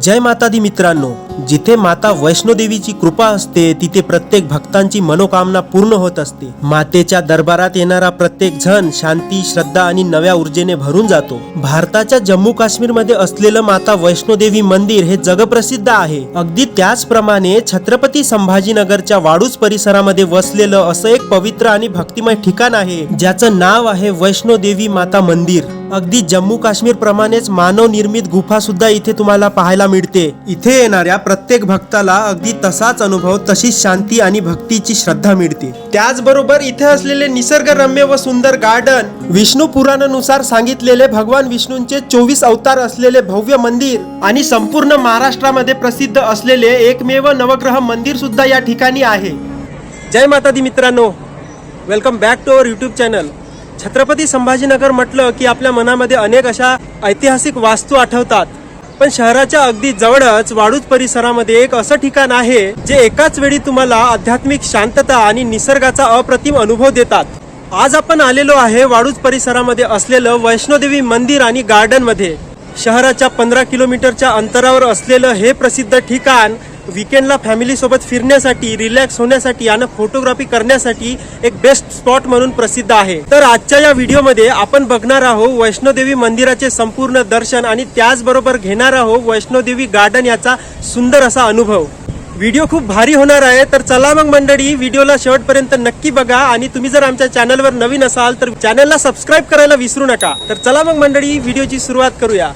जय माता दी मित्रांनो, जिथे माता वैष्णोदेवीची कृपा असते तिथे प्रत्येक भक्तांची मनोकामना पूर्ण होत असते। मातेच्या दरबारात येणारा प्रत्येक जण शांती, श्रद्धा आणि नव्या ऊर्जेने भरून जातो। भारताच्या जम्मू काश्मीर मध्ये असलेलं माता वैष्णोदेवी मंदिर हे जगप्रसिद्ध आहे। अगदी त्याचप्रमाणे छत्रपती संभाजीनगरच्या वाडूज परिसरामध्ये वसलेलं असं एक पवित्र आणि भक्तिमय ठिकाण आहे, ज्याचं नाव आहे वैष्णोदेवी माता मंदिर। अगदी जम्मू काश्मीर प्रमाणेच मानव निर्मित गुफा सुद्धा इथे तुम्हाला पाहायला मिळते। इथे येणाऱ्या प्रत्येक भक्ताला अगदी तसाच अनुभव, तशीच शांती आणि भक्तीची श्रद्धा मिळते। त्याचबरोबर इथे असलेले निसर्गरम्य व सुंदर गार्डन, विष्णू पुराणानुसार सांगितलेले भगवान विष्णूंचे 24 अवतार असलेले भव्य मंदिर आणि संपूर्ण महाराष्ट्रामध्ये प्रसिद्ध असलेले एकमेव नवग्रह मंदिर सुद्धा या ठिकाणी आहे। जय माता दी मित्रांनो, welcome back to our YouTube channel. Chhatrapati Sambhajinagar म्हटलं की आपल्या मनामध्ये अनेक अशा ऐतिहासिक वास्तू आठवतात, पण शहराच्या अगदी जवळच वाडूज परिसरामध्ये एक असं ठिकाण आहे जे एकाच वेळी तुम्हाला आध्यात्मिक शांतता आणि निसर्गाचा अप्रतिम अनुभव देतात। आज आपण आलेलो आहे वाडूज परिसरामध्ये असलेलं वैष्णोदेवी मंदिर आणि गार्डन मध्ये। शहराच्या 15 किलोमीटरच्या अंतरावर असलेलं हे प्रसिद्ध ठिकाण वीकेंडला फॅमिली सोबत फिरण्यासाठी, रिलॅक्स होण्यासाठी आणि फोटोग्राफी करण्यासाठी एक बेस्ट स्पॉट म्हणून प्रसिद्ध आहे। तर आजच्या या व्हिडिओमध्ये आपण बघणार आहोत वैष्णोदेवी मंदिराचे संपूर्ण दर्शन आणि त्याचबरोबर घेणार आहोत वैष्णोदेवी गार्डन याचा सुंदर असा अनुभव। व्हिडिओ खूप भारी होणार आहे, तर चला मग मंडळी, व्हिडिओला शेवटपर्यंत नक्की बघा आणि तुम्ही जर आमच्या चॅनलवर नवीन असाल तर चॅनलला सबस्क्राईब करायला विसरू नका। तर चला मग मंडळी, व्हिडिओची सुरुवात करूया।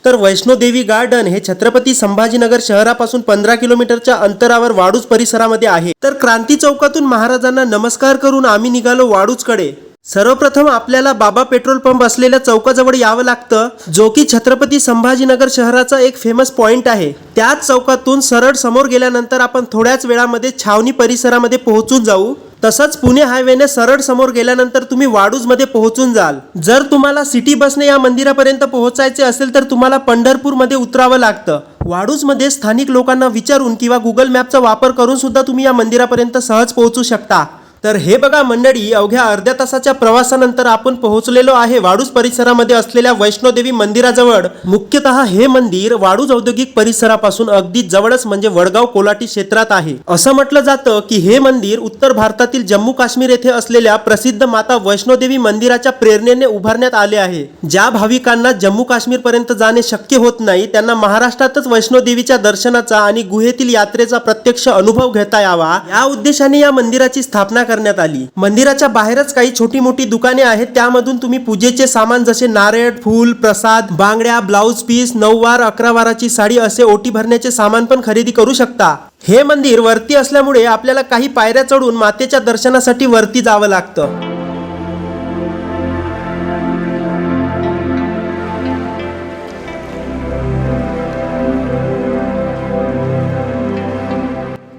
तर वैष्णोदेवी गार्डन हे छत्रपती संभाजीनगर शहरापासून 15 किलोमीटरच्या अंतरावर वाडूज परिसरामध्ये आहे। तर क्रांती चौकातून महाराजांना नमस्कार करून आम्ही निघालो वाडूजकडे। सर्वप्रथम आपल्याला बाबा पेट्रोल पंप असलेल्या चौकाजवळ यावं लागतं, जो की छत्रपती संभाजीनगर शहराचा एक फेमस पॉइंट आहे। त्याच चौकातून सरळ समोर गेल्यानंतर आपण थोड्याच वेळामध्ये छावणी परिसरामध्ये पोहोचून जाऊ। तसंच पुणे हायवेने सरळ समोर गेल्यानंतर तुम्ही वाडूज मध्ये पोहोचून जाल। जर तुम्हाला सिटी बसने या मंदिरापर्यंत पोहोचायचे असेल तर तुम्हाला पंढरपूर मध्ये उतरावं लागतं। वाडूज मध्ये स्थानिक लोकांना विचारून किंवा गुगल मॅपचा वापर करून सुद्धा तुम्ही या मंदिरापर्यंत सहज पोहोचू शकता। तर हे बघा मंडळी, अवघ्या अर्ध्या तासाच्या प्रवासानंतर आपण पोहोचलेलो आहे वाडूज परिसरामध्ये असलेल्या वैष्णोदेवी मंदिराजवळ। मुख्यतः हे मंदिर वाडूज औद्योगिक परिसरापासून अगदी जवळच म्हणजे वडगाव कोलाटी क्षेत्रात आहे। असं म्हटलं जातं की हे मंदिर उत्तर भारतातील जम्मू काश्मीर येथे असलेल्या प्रसिद्ध माता वैष्णोदेवी मंदिराच्या प्रेरणेने उभारण्यात आले आहे। ज्या भाविकांना जम्मू काश्मीर पर्यंत जाणे शक्य होत नाही त्यांना महाराष्ट्रातच वैष्णोदेवीच्या दर्शनाचा आणि गुहेतील यात्रेचा प्रत्यक्ष अनुभव घेता यावा या उद्देशाने या मंदिराची स्थापना करण्यात आली। मंदिराच्या बाहेरच काही छोटी मोठी दुकाने आहेत, त्यामधून तुम्ही पूजेचे सामान जसे नारळ, फूल, प्रसाद, बांगड्या, ब्लाउज पीस, 9 वार 11 वाराची साडी असे ओटी भरण्याचे सामान पण खरेदी करू शकता। हे मंदिर वरती असल्यामुळे आपल्याला काही पायऱ्या चढून मातेच्या दर्शनासाठी वरती जावं लागतं।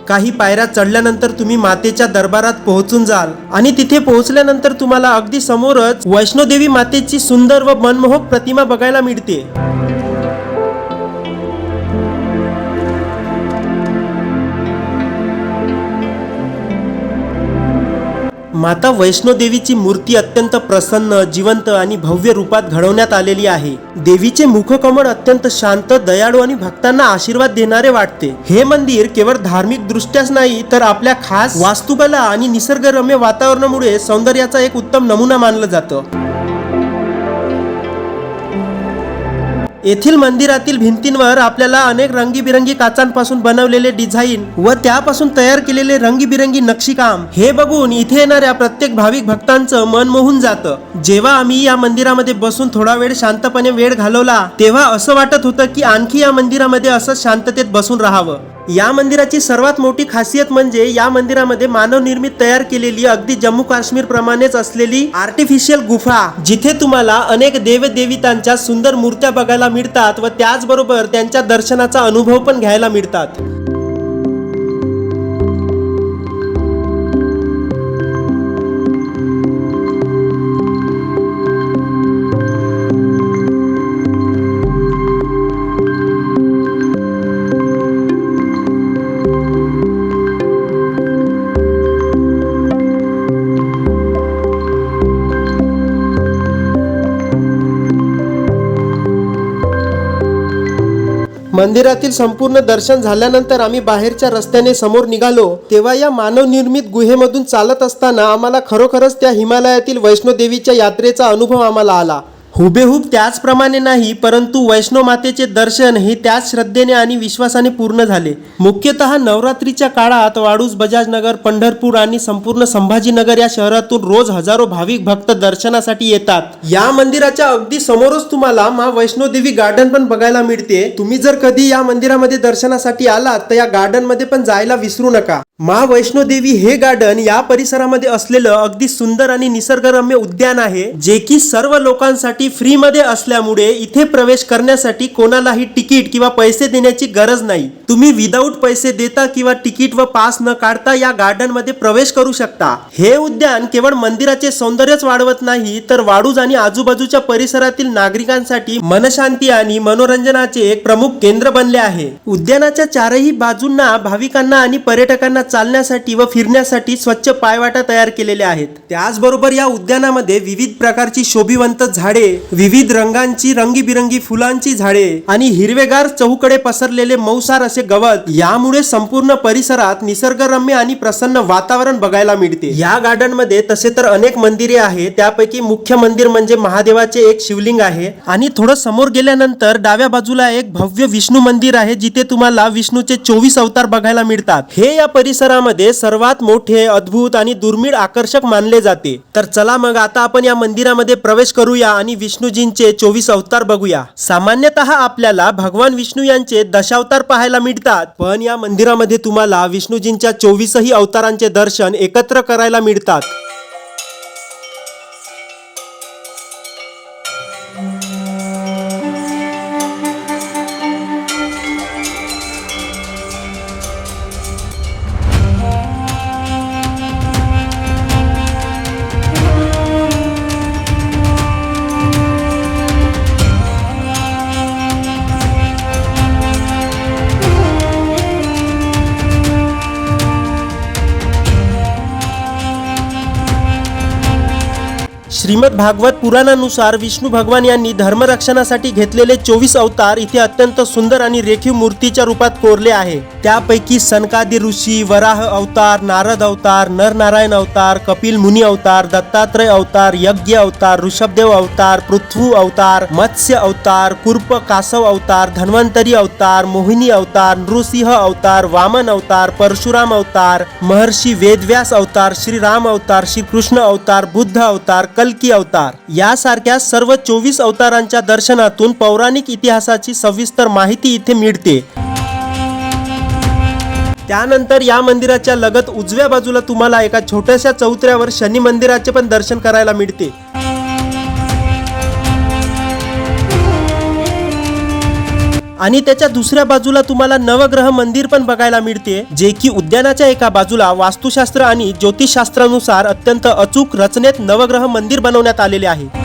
काही पायऱ्या चढल्यानंतर तुम्ही मातेच्या दरबारात पोहोचून जाल आणि तिथे पोहोचल्यानंतर तुम्हाला अगदी समोरच वैष्णोदेवी मातेची सुंदर व मनमोहक प्रतिमा बघायला मिळते। माता वैष्णोदेवीची मूर्ती अत्यंत प्रसन्न, जिवंत आणि भव्य रूपात घडवण्यात आलेली आहे। देवीचे मुखकमळ अत्यंत शांत, दयाळू आणि भक्तांना आशीर्वाद देणारे वाटते। हे मंदिर केवळ धार्मिक दृष्ट्याच नाही तर आपल्या खास वास्तुकला आणि निसर्गरम्य वातावरणामुळे सौंदर्याचा एक उत्तम नमुना मानलं जातं। येथील मंदिरातील भिंतींवर आपल्याला अनेक रंगीबिरंगी काचांपासून बनवलेले डिझाईन व त्यापासून तयार केलेले रंगीबिरंगी नक्षीकाम हे बघून इथे येणाऱ्या प्रत्येक भाविक भक्तांचं मन मोहून जातं। जेव्हा आम्ही या मंदिरामध्ये बसून थोडा वेळ शांतपणे वेळ घालवला तेव्हा असं वाटत होतं की आणखी या मंदिरामध्ये असं शांततेत बसून राहावं। या मंदिराची सर्वात मोठी खासियत म्हणजे या मंदिरामध्ये मानव निर्मित तयार केलेली अगदी जम्मू काश्मीर प्रमाणेच असलेली आर्टिफिशियल गुफा, जिथे तुम्हाला अनेक देवदेवितांच्या सुंदर मूर्त्या बघायला मिळतात व त्याचबरोबर त्यांच्या दर्शनाचा अनुभव पण घ्यायला मिळतात। मंदिरातील संपूर्ण दर्शन झाल्यानंतर आम्ही बाहेरच्या रस्त्याने समोर निघालो, तेव्हा या मानवनिर्मित गुहेमधून चालत असताना आम्हाला खरोखरच त्या हिमालयातील वैष्णोदेवीच्या यात्रेचा अनुभव आम्हाला आला. हुबेहूब त्याचप्रमाणे नाही, परंतु वैष्णो मातेचे दर्शन हे त्याच श्रद्धेने आणि विश्वासाने पूर्ण झाले. मुख्यतः नवरात्रीच्या काळात वाडूज, बजाजनगर, पंढरपूर आणि संपूर्ण संभाजीनगर या शहरातून रोज हजारो भाविक भक्त दर्शनासाठी येतात. या मंदिराच्या अगदी समोरच तुम्हाला मा वैष्णोदेवी गार्डन पण बघायला मिळते. तुम्ही जर कधी या मंदिरामध्ये दर्शनासाठी आलात तर या गार्डन मध्ये पण जायला विसरू नका. मा वैष्णोदेवी हे गार्डन या परिसरामध्ये असलेलं अगदी सुंदर आणि निसर्गरम्य उद्यान आहे, जे की सर्व लोकांसाठी फ्री मध्ये असल्यामुळे इथे प्रवेश करण्यासाठी कोणालाही तिकीट किंवा पैसे देण्याची गरज नाही. तुम्ही विदाऊट पैसे देता किंवा तिकीट व पास न काढता या गार्डन मध्ये प्रवेश करू शकता. हे उद्यान केवळ मंदिराचे सौंदर्यच वाढवत नाही, तर वाडूज आणि आजूबाजूच्या परिसरातील नागरिकांसाठी मनशांती आणि मनोरंजनाचे एक प्रमुख केंद्र बनले आहे. उद्यानाच्या चारही बाजूंना भाविकांना आणि पर्यटकांना चालण्यासाठी व फिरण्यासाठी स्वच्छ पायवाटा तयार केलेले आहेत. त्याचबरोबर या उद्यानामध्ये विविध प्रकारची शोभिवंत झाडे, विविध रंगांची रंगीबिरंगी फुलांची झाडे आणि हिरवेगार चहूकडे पसरलेले मौसार असे गवत, यामुळे संपूर्ण परिसरात निसर्गरम्य आणि प्रसन्न वातावरण बघायला मिळते. या गार्डन मध्ये तसे तर अनेक मंदिरे आहेत, त्यापैकी मुख्य मंदिर म्हणजे महादेवाचे एक शिवलिंग आहे आणि थोडं समोर गेल्यानंतर डाव्या बाजूला एक भव्य विष्णू मंदिर आहे, जिथे तुम्हाला विष्णूचे 24 अवतार बघायला मिळतात. हे या परिसरामध्ये सर्वात मोठे, अद्भुत आणि दुर्मिळ आकर्षक मानले जाते. तर चला मग आता आपण या मंदिरामध्ये प्रवेश करूया आणि विष्णूजींचे 24 अवतार बघूया. सामान्यतः आपल्याला भगवान विष्णू यांचे दशावतार पाहायला मिळतात, पण या मंदिरामध्ये तुम्हाला विष्णूजींच्या 24ही अवतारांचे दर्शन एकत्र करायला मिळतात. श्रीमद भागवत पुराणानुसार विष्णू भगवान यांनी धर्मरक्षणासाठी घेतलेले 24 अवतार इथे अत्यंत सुंदर आणि रेखीव मूर्तीच्या रूपात कोरले आहे. त्यापैकी सनकादी ऋषी, वराह अवतार, नारद अवतार, नरनारायण अवतार, कपिल मुनी अवतार, दत्तात्रय अवतार, यज्ञ अवतार, ऋषभदेव अवतार, पृथ्वी अवतार, मत्स्य अवतार, कुर्प कासव अवतार, धन्वंतरी अवतार, मोहिनी अवतार, नृसिंह अवतार, वामन अवतार, परशुराम अवतार, महर्षी वेदव्यास अवतार, श्रीराम अवतार, श्रीकृष्ण अवतार, बुद्ध अवतार, कल्की अवतार यासारख्या सर्व 24 अवतारांच्या दर्शनातून पौराणिक इतिहासाची सविस्तर माहिती इथे मिळते. त्यानंतर या मंदिराच्या लगत उजव्या बाजूला तुम्हाला एका छोट्याशा चौतऱ्यावर शनी मंदिराचे पण दर्शन करायला मिळते. आणि त्याच्या दुसऱ्या बाजूला तुम्हाला नवग्रह मंदिर पण बघायला मिळते, जे की उद्यानाच्या एका बाजूला वास्तुशास्त्र आणि ज्योतिषशास्त्रानुसार अत्यंत अचूक रचनेत नवग्रह मंदिर बनवण्यात आलेले आहे.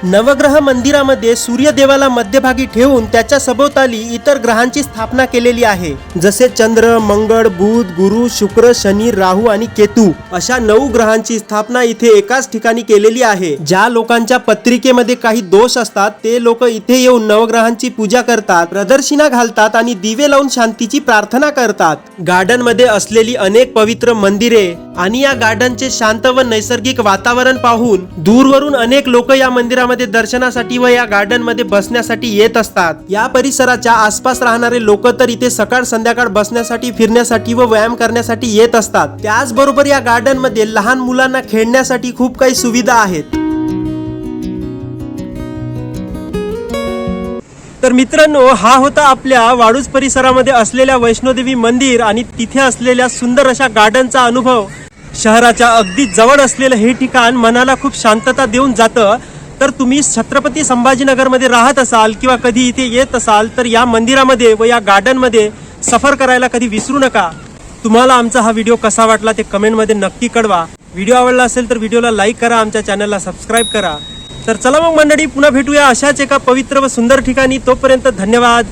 नवग्रह मंदिरामध्ये सूर्यदेवाला मध्यभागी ठेवून त्याच्या सभोवताली इतर ग्रहांची स्थापना केलेली आहे, जसे चंद्र, मंगळ, बुध, गुरु, शुक्र, शनी, राहू आणि केतू अशा 9 ग्रहांची स्थापना इथे एकाच ठिकाणी केलेली आहे. ज्या लोकांच्या पत्रिकेमध्ये काही दोष असतात ते लोक इथे येऊन नवग्रहांची पूजा करतात, प्रदर्शिना घालतात आणि दिवे लावून शांतीची प्रार्थना करतात. गार्डन मध्ये असलेली अनेक पवित्र मंदिरे आणि या गार्डनचे शांत व नैसर्गिक वातावरण पाहून दूरवरून अनेक लोक या मंदिरामध्ये दर्शनासाठी व या गार्डन मध्ये बसण्यासाठी येत असतात. या परिसराच्या आसपास राहणारे लोक तर इथे सकाळ संध्याकाळ बसण्यासाठी, फिरण्यासाठी व व्यायाम करण्यासाठी येत असतात. त्याचबरोबर या गार्डन मध्ये लहान मुलांना खेळण्यासाठी खूप काही सुविधा आहेत. तर मित्रांनो, हा होता आपल्या वाडूज परिसरामध्ये असलेल्या वैष्णोदेवी मंदिर आणि तिथे असलेल्या सुंदर अशा गार्डनचा अनुभव. शहराच्या अगदी जवळ असलेलं हे ठिकाण मनाला खूप शांतता देऊन जातं. तर तुम्ही छत्रपती संभाजीनगरमध्ये राहत असाल किंवा कधी इथे येत असाल तर या मंदिरामध्ये व या गार्डनमध्ये सफर करायला कधी विसरू नका. तुम्हाला आमचा हा व्हिडिओ कसा वाटला ते कमेंटमध्ये नक्की कळवा. व्हिडिओ आवडला असेल तर व्हिडिओला लाईक करा, आमच्या चॅनलला सबस्क्राईब करा. तर चला मग मंडळी, पुन्हा भेटूया अशाच एका पवित्र व सुंदर ठिकाणी. तोपर्यंत धन्यवाद.